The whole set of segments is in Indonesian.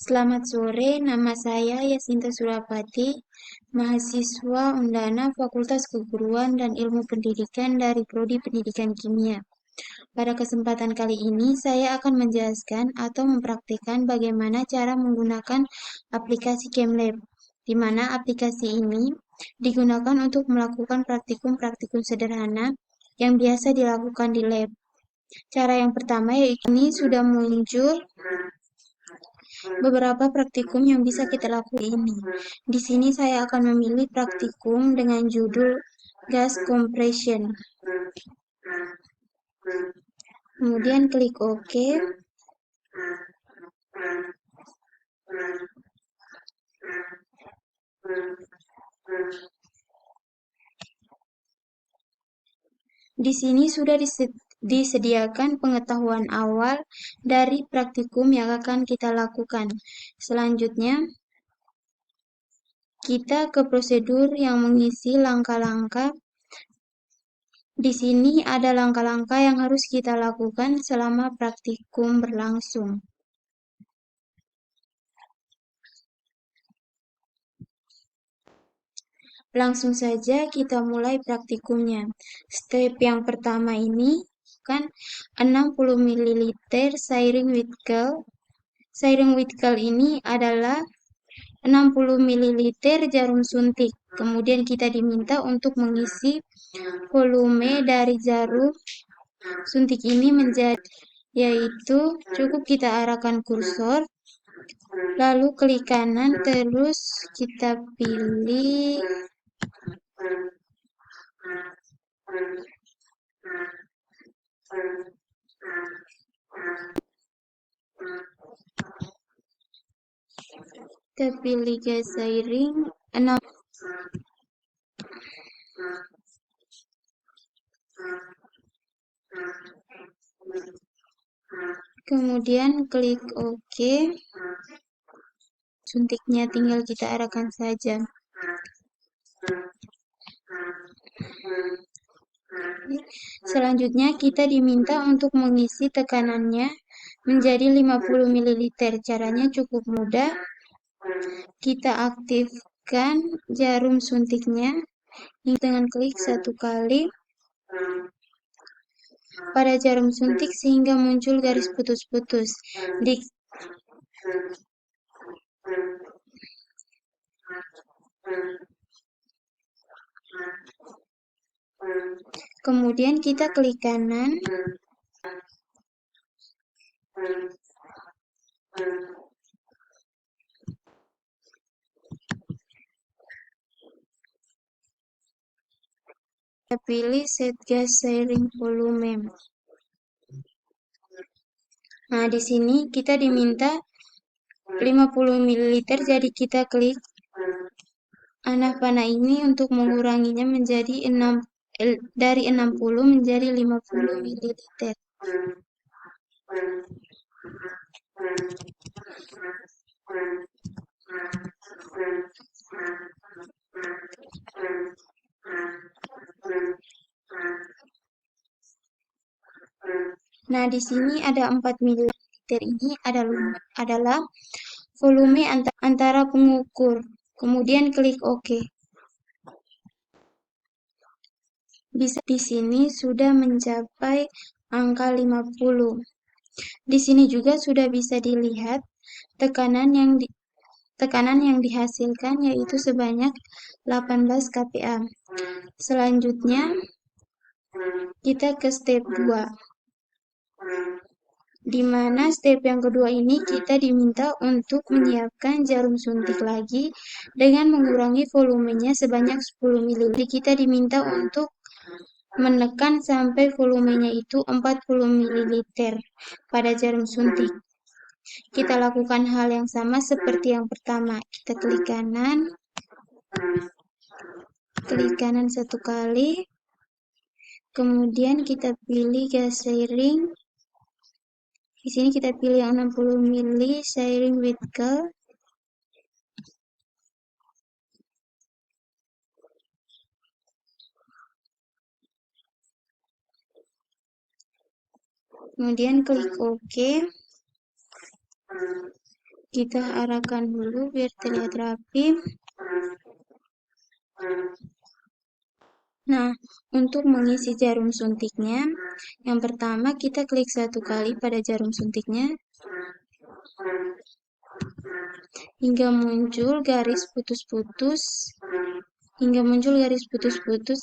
Selamat sore, nama saya Yasinta Surapati, mahasiswa Undana Fakultas Keguruan dan Ilmu Pendidikan dari Prodi Pendidikan Kimia. Pada kesempatan kali ini, saya akan menjelaskan atau mempraktikkan bagaimana cara menggunakan aplikasi ChemLab, di mana aplikasi ini digunakan untuk melakukan praktikum-praktikum sederhana yang biasa dilakukan di lab. Cara yang pertama yaitu ini sudah muncul beberapa praktikum yang bisa kita lakukan ini. Di sini saya akan memilih praktikum dengan judul gas compression. Kemudian klik OK. Di sini sudah disediakan pengetahuan awal dari praktikum yang akan kita lakukan. Selanjutnya, kita ke prosedur yang mengisi langkah-langkah. Di sini ada langkah-langkah yang harus kita lakukan selama praktikum berlangsung. Langsung saja kita mulai praktikumnya. Step yang pertama ini kan 60 ml Sarin with Gel. Sarin with Gel ini adalah 60 ml jarum suntik. Kemudian kita diminta untuk mengisi volume dari jarum suntik ini menjadi, yaitu cukup kita arahkan kursor, lalu klik kanan, terus kita pilih gas Sarin 6. Kemudian klik OK. Suntiknya tinggal kita arahkan saja. Selanjutnya kita diminta untuk mengisi tekanannya menjadi 50 ml. Caranya cukup mudah. Kita aktifkan jarum suntiknya dengan klik satu kali pada jarum suntik sehingga muncul garis putus-putus. Kemudian kita klik kanan. Kita pilih set gas sharing volume. Nah, di sini kita diminta 50 ml, jadi kita klik anak panah ini untuk menguranginya menjadi dari 60 menjadi 50 ml. Nah, di sini ada 4 ml ini adalah volume antara pengukur. Kemudian klik OK. Bisa di sini sudah mencapai angka 50. Di sini juga sudah bisa dilihat tekanan yang dihasilkan yaitu sebanyak 18 kPa. Selanjutnya kita ke step 2. Di mana step yang kedua ini kita diminta untuk menyiapkan jarum suntik lagi dengan mengurangi volumenya sebanyak 10 ml. Jadi kita diminta untuk menekan sampai volumenya itu 40 ml pada jarum suntik. Kita lakukan hal yang sama seperti yang pertama. Kita klik kanan satu kali. Kemudian kita pilih gas sharing. Di sini kita pilih yang 60 ml sharing with gel. Kemudian klik OK. Kita arahkan dulu biar terlihat rapi. Nah, untuk mengisi jarum suntiknya, yang pertama kita klik 1 kali pada jarum suntiknya hingga muncul garis putus-putus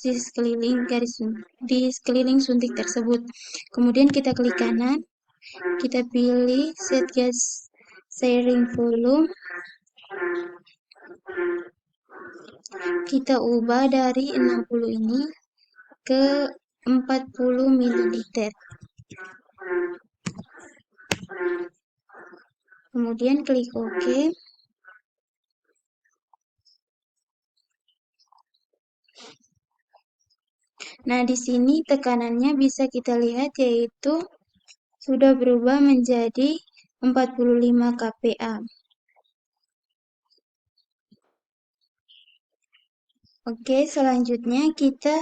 di sekeliling suntik tersebut. Kemudian kita klik kanan, kita pilih set gas sharing volume. Kita ubah dari 60 ini ke 40 ml. Kemudian klik OK. Nah, di sini tekanannya bisa kita lihat yaitu sudah berubah menjadi 45 kPa. Oke, selanjutnya kita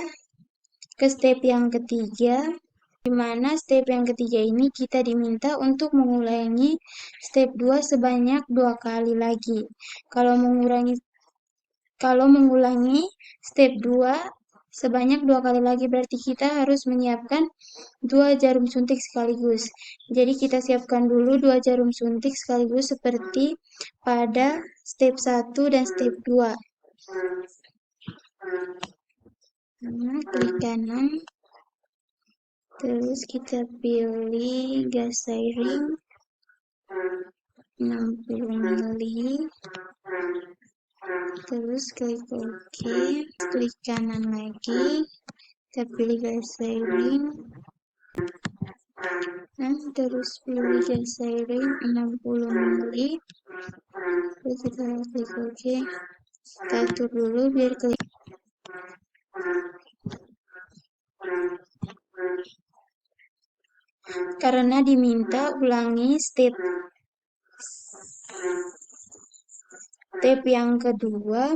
ke step yang ketiga, di mana step yang ketiga ini kita diminta untuk mengulangi step 2 sebanyak 2 kali lagi. Kalau mengulangi step 2 sebanyak 2 kali lagi berarti kita harus menyiapkan 2 jarum suntik sekaligus. Jadi kita siapkan dulu 2 jarum suntik sekaligus seperti pada step 1 dan step 2. Nah, klik kanan. Terus kita pilih gas sharing 60 ml. Terus klik OK. Klik kanan lagi. Kita pilih gas sharing. Nah, terus pilih gas sharing 60 ml. Terus kita klik OK. Kita atur dulu biar klik. Karena diminta ulangi step yang kedua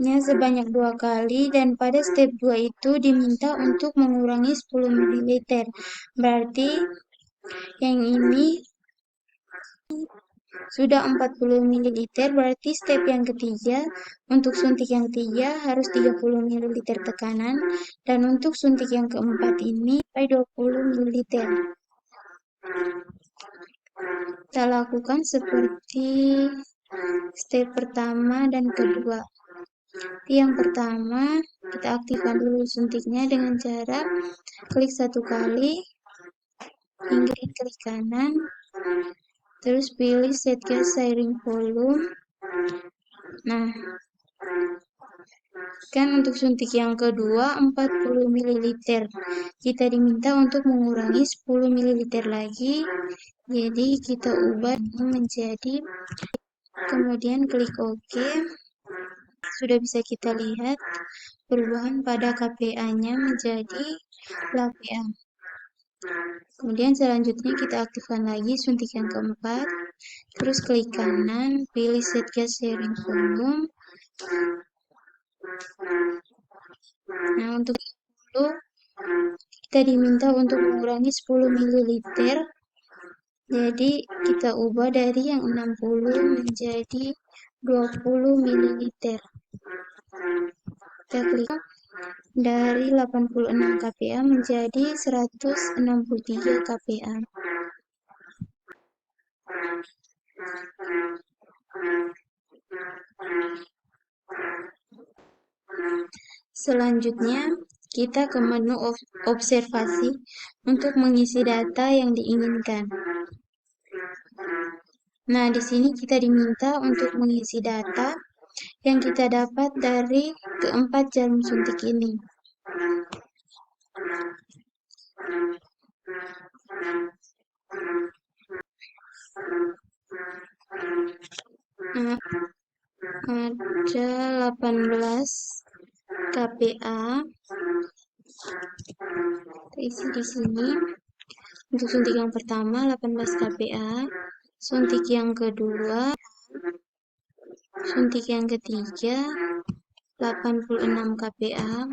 sebanyak 2 kali, dan pada step 2 itu diminta untuk mengurangi 10 ml. Berarti yang ini sudah 40 ml, berarti step yang ketiga untuk suntik yang ketiga harus 30 ml tekanan, dan untuk suntik yang keempat ini 20 ml. Kita lakukan seperti step pertama dan kedua. Yang pertama, kita aktifkan dulu suntiknya dengan cara klik 1 kali hingga klik kanan, terus pilih set gas sharing volume. Nah, kan untuk suntik yang kedua 40 ml. Kita diminta untuk mengurangi 10 ml lagi. Jadi kita ubah menjadi, kemudian klik OK. Sudah bisa kita lihat perubahan pada kPa-nya menjadi 8. Kemudian selanjutnya kita aktifkan lagi suntik yang keempat. Terus klik kanan, pilih set gas sharing volume. Nah, untuk itu kita diminta untuk mengurangi 10 ml. Jadi kita ubah dari yang 60 menjadi 20 ml. Kita klik dari 86 kPa menjadi 163 kPa. Selanjutnya, kita ke menu observasi untuk mengisi data yang diinginkan. Nah, di sini kita diminta untuk mengisi data yang kita dapat dari keempat jarum suntik ini. Nah, ada 18 kPa terisi di sini. Untuk suntik yang pertama 18 kPa, suntik yang kedua, suntik yang ketiga 86 kPa,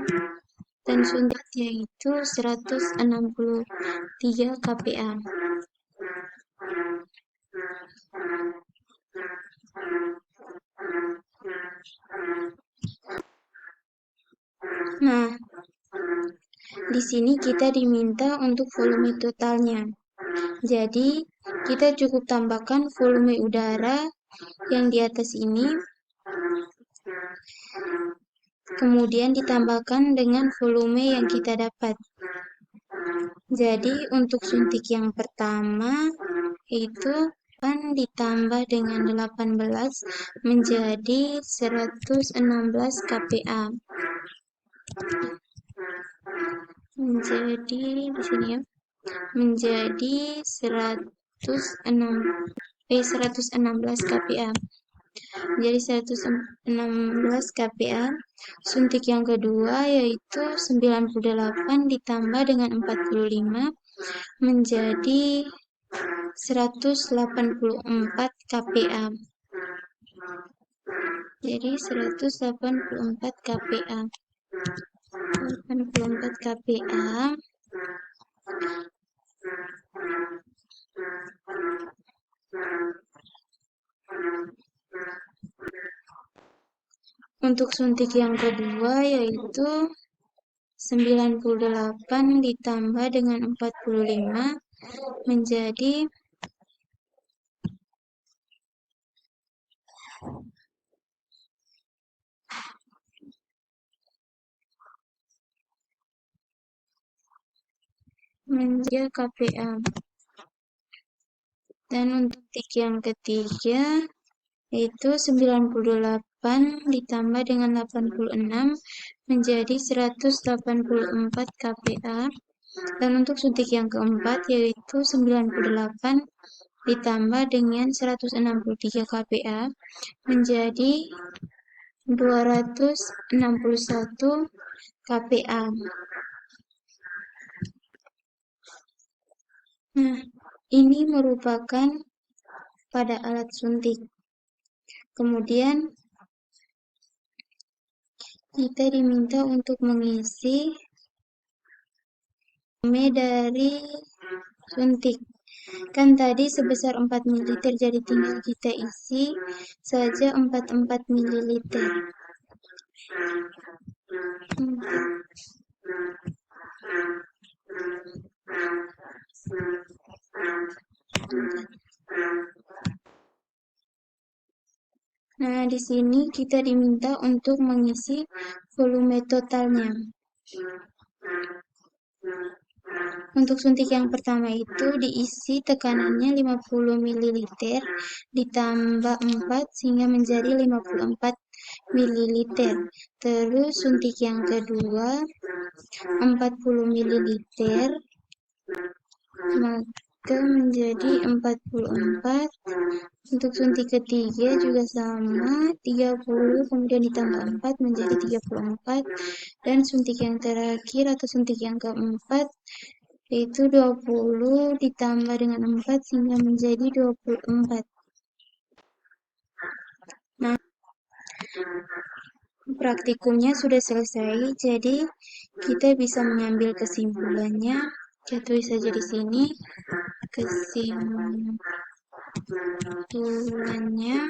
dan suntik yaitu 163 kPa. di sini kita diminta untuk volume totalnya. Jadi, kita cukup tambahkan volume udara yang di atas ini, kemudian ditambahkan dengan volume yang kita dapat. Jadi, untuk suntik yang pertama, itu akan ditambah dengan 18 menjadi 116 kPa. Menjadi di sini ya. Menjadi 116 kPa. Jadi 116 kPa. Suntik yang kedua yaitu 98 ditambah dengan 45 menjadi 184 kPa. Jadi 184 kPa. 84 kPa. Untuk suntik yang kedua yaitu 98 ditambah dengan 45 menjadi 3 kPa. Dan untuk suntik yang ketiga yaitu 98 ditambah dengan 86 menjadi 184 kPa. Dan untuk suntik yang keempat yaitu 98 ditambah dengan 163 kPa menjadi 261 kPa. Nah, ini merupakan pada alat suntik. Kemudian kita diminta untuk mengisi volume dari suntik. Kan tadi sebesar 4 ml, jadi tinggal kita isi saja 44 ml. Nah, di sini kita diminta untuk mengisi volume totalnya. Untuk suntik yang pertama itu diisi tekanannya 50 ml ditambah 4 sehingga menjadi 54 ml. Terus suntik yang kedua 40 ml maka menjadi 44. Untuk suntik ketiga juga sama 30 kemudian ditambah 4 menjadi 34. Dan suntik yang terakhir atau suntik yang keempat yaitu 20 ditambah dengan 4 sehingga menjadi 24. Nah, praktikumnya sudah selesai, jadi kita bisa mengambil kesimpulannya. Kita tulis saja di sini. Kesimpulannya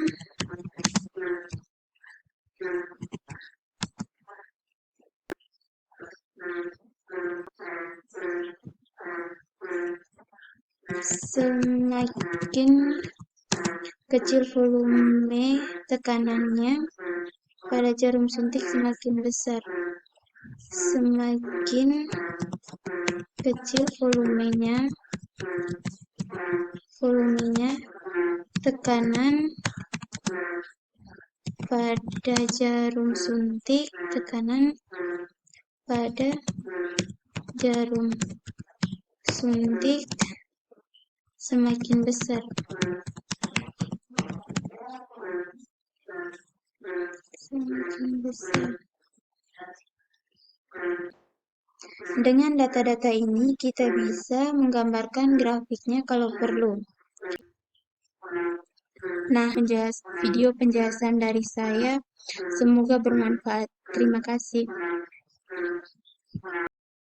semakin kecil volume tekanannya pada jarum suntik semakin besar. Semakin kecil volumenya, tekanan pada jarum suntik, semakin besar. Dengan data-data ini, kita bisa menggambarkan grafiknya kalau perlu. Nah, video penjelasan dari saya semoga bermanfaat. Terima kasih.